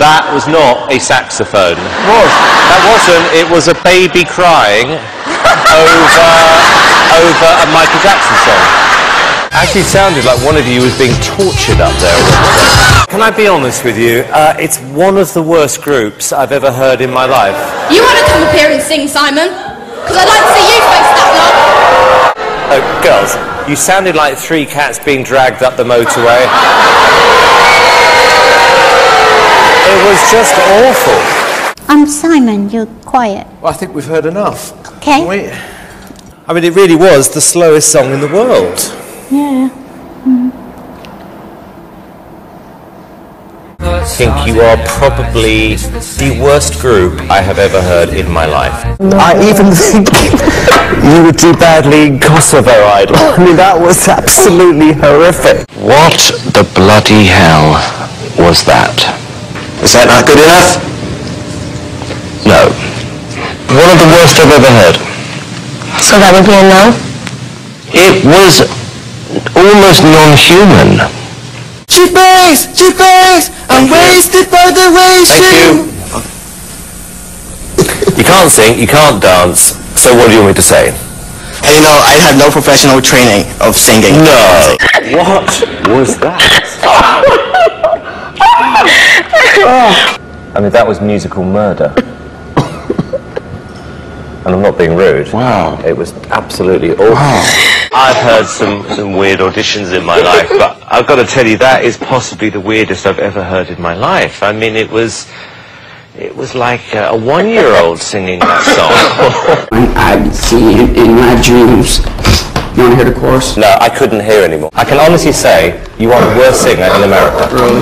That was not a saxophone. It was. That wasn't. It was a baby crying over a Michael Jackson song. Actually sounded like one of you was being tortured up there. Can I be honest with you? It's one of the worst groups I've ever heard in my life. You want to come up here and sing, Simon? Because I'd like to see you face that lot. Oh, girls, you sounded like three cats being dragged up the motorway. It was just awful. Simon, you're quiet. Well, I think we've heard enough. Okay. I mean, it really was the slowest song in the world. Yeah. I think you are probably the worst group I have ever heard in my life. I even think you would do badly in Kosovo Idol. I mean, that was absolutely horrific. What the bloody hell was that? Is that not good enough? No. One of the worst I've ever heard. So that would be a no? It was almost non-human. She face, I'm wasted by the way she... Thank you. You can't sing, you can't dance, so what do you want me to say? And you know, I had no professional training of singing. No. What was that? I mean, that was musical murder. And I'm not being rude. Wow. It was absolutely awful. Wow. I've heard some weird auditions in my life, but I've got to tell you, that is possibly the weirdest I've ever heard in my life. I mean, it was like a one-year-old singing that song. I've seen it in my dreams. You want to hear the chorus? No, I couldn't hear anymore. I can honestly say you are the worst singer in America. Really?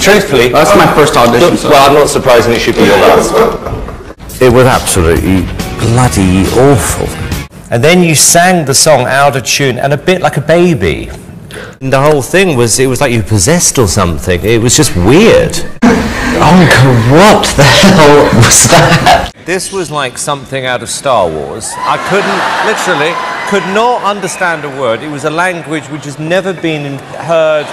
Truthfully, That's my first audition. So. Well, I'm not surprised, and it should be your last. It was absolutely bloody awful. And then you sang the song out of tune and a bit like a baby. And the whole thing was, it was like you were possessed or something. It was just weird. Uncle, what the hell was that? This was like something out of Star Wars. I literally could not understand a word. It was a language which has never been heard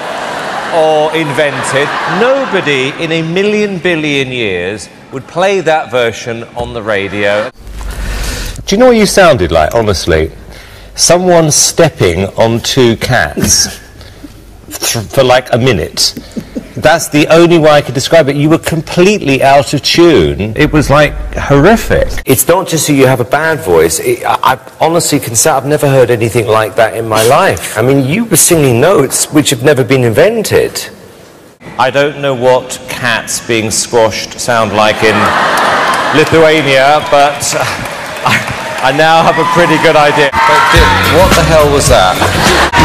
or invented. Nobody in a million billion years would play that version on the radio. Do you know what you sounded like, honestly? Someone stepping on two cats for like a minute. That's the only way I could describe it. You were completely out of tune. It was like horrific. It's not just that you have a bad voice. I honestly can say I've never heard anything like that in my life. I mean, you were singing notes which have never been invented. I don't know what cats being squashed sound like in Lithuania, but I now have a pretty good idea. But what the hell was that?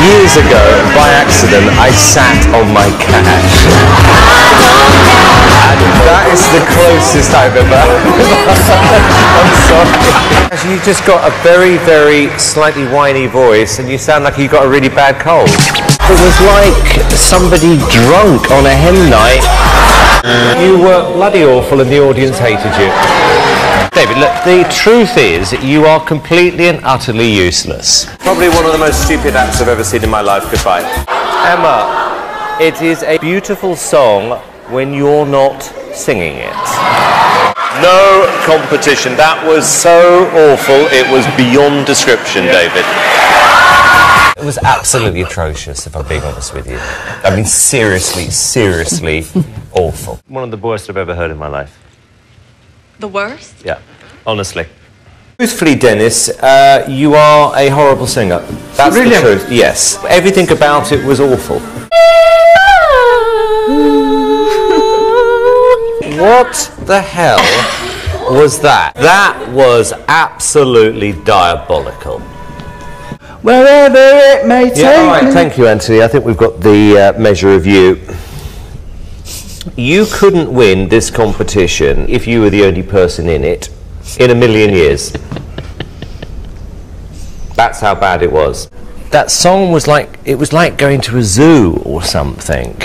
Years ago, by accident, I sat on my cat. And that is the closest I've ever... I'm sorry. You just got a very, very slightly whiny voice, and you sound like you got a really bad cold. It was like somebody drunk on a hen night. You were bloody awful, and the audience hated you. David, look, the truth is you are completely and utterly useless. Probably one of the most stupid acts I've ever seen in my life. Goodbye. Emma, it is a beautiful song when you're not singing it. No competition. That was so awful, it was beyond description, David. It was absolutely atrocious, if I'm being honest with you. I mean, seriously, seriously awful. One of the worst I've ever heard in my life. The worst? Yeah, honestly. Truthfully, Dennis, you are a horrible singer. That's really? The truth, yes. Everything about it was awful. What the hell was that? That was absolutely diabolical. Wherever it may take all right, thank you, Anthony. I think we've got the measure of you. You couldn't win this competition if you were the only person in it in a million years. That's how bad it was. That song was like, it was like going to a zoo or something.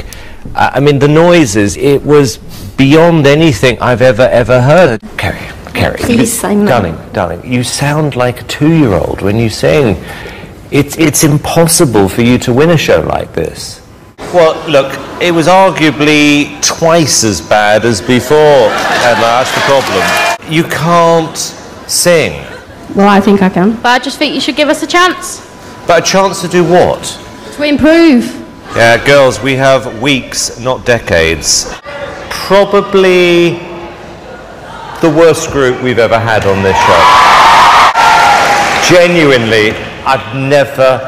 I mean, the noises, it was beyond anything I've ever heard. Kerry. Please, Simon. Darling, you sound like a 2-year-old when you sing. It's impossible for you to win a show like this. Well, look, it was arguably twice as bad as before, and that's the problem. You can't sing. Well, I think I can. But I just think you should give us a chance. But a chance to do what? To improve. Yeah, girls, we have weeks, not decades. Probably the worst group we've ever had on this show. Genuinely, I've never,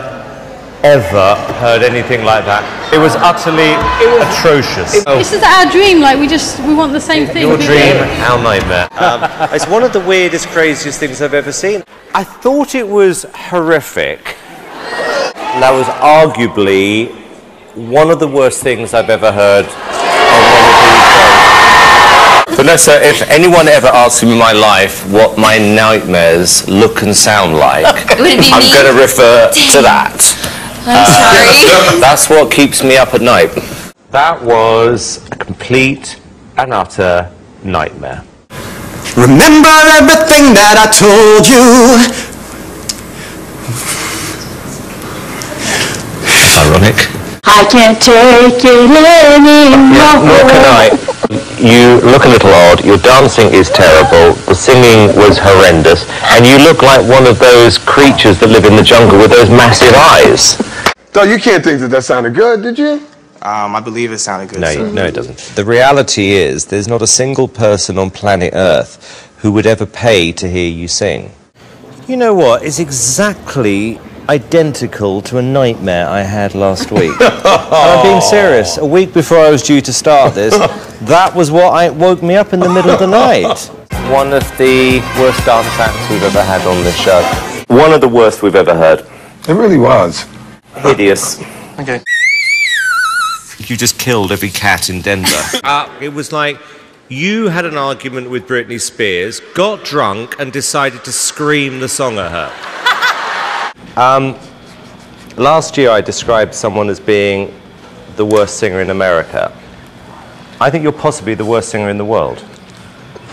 ever heard anything like that. It was utterly atrocious. This is our dream, like we want the same thing. Your dream, our nightmare. It's one of the weirdest, craziest things I've ever seen. I thought it was horrific. That was arguably one of the worst things I've ever heard on one of these shows. Vanessa, if anyone ever asks me in my life what my nightmares look and sound like, I'm going to refer to that. I'm sorry. That's what keeps me up at night. That was a complete and utter nightmare. Remember everything that I told you. That's ironic. I can't take it anymore. Nor can I. You look a little odd, your dancing is terrible, the singing was horrendous, and you look like one of those creatures that live in the jungle with those massive eyes. Though you can't think that sounded good, did you? I believe it sounded good. No, it doesn't. The reality is, there's not a single person on planet Earth who would ever pay to hear you sing. You know what? It's exactly identical to a nightmare I had last week. I'm being serious. A week before I was due to start this, that was what woke me up in the middle of the night. One of the worst dance acts we've ever had on this show. One of the worst we've ever heard. It really was. Hideous. Okay. You just killed every cat in Denver. It was like you had an argument with Britney Spears, got drunk, and decided to scream the song at her. Last year I described someone as being the worst singer in America. I think you're possibly the worst singer in the world,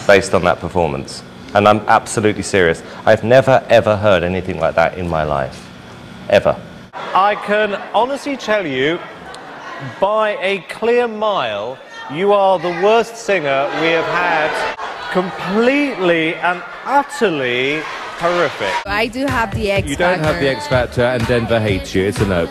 based on that performance. And I'm absolutely serious. I've never, ever heard anything like that in my life. Ever. I can honestly tell you, by a clear mile, you are the worst singer we have had. Completely and utterly horrific. I do have the X Factor. You don't have the X Factor and Denver hates you. It's a no.